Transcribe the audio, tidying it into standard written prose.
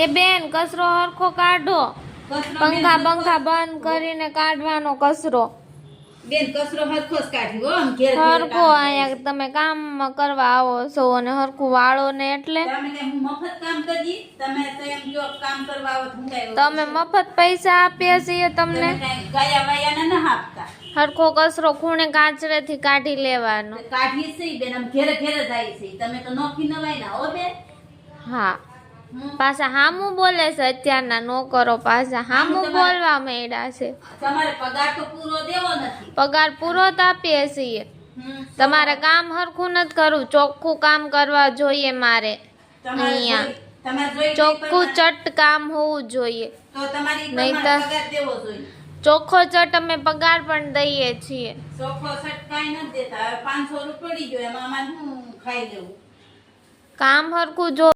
એ બેન કચરો હરખો કાઢો, પંખા બંખા બંધ કરીને કાઢવાનો કચરો બેન. કચરો હરખો જ કાઢ્યો હો. આમ ઘેર હરખો અહીંયા તમે કામ કરવા આવો છો અને હરખું વાળો ને એટલે તમે કે હું મફત કામ કરી, તમે તો એમ જો કામ કરવા આવો હું કાઈ તમે મફત પૈસા આપીએ છીએ તમને. ગયા વાયાને ન આપતા. હરખો કચરો ખૂણે કાચરેથી કાઢી લેવાનો. કાઢી છે બેન, આમ ઘેરે ઘેરે જાય છે. તમે તો નોખી નવાય ના હો બેન. હા, પાછા હામું બોલે છે અત્યારના નોકરો, પાછા હામું બોલવા માંડ્યા છે. તમારે પગાર તો પૂરો દેવો નથી. પગાર પૂરો જ આપીએ છીએ. તમારે કામ હરખું નથી કરવું, ચોખ્ખું કામ કરવા જોઈએ. મારે અહીંયા ચોખ્ખું ચટ કામ હોવું જોઈએ. તો તમારી નહીં તો પગાર દેવો જોઈએ. ચોખ્ખો ચટ અમે પગાર પણ દઈએ છીએ. ચોખ્ખો ચટ કાઈ નથી દેતા. 500 રૂપિયા પડી ગયો, એમાં અમારે શું ખાઈ લેવું? કામ હરખું જો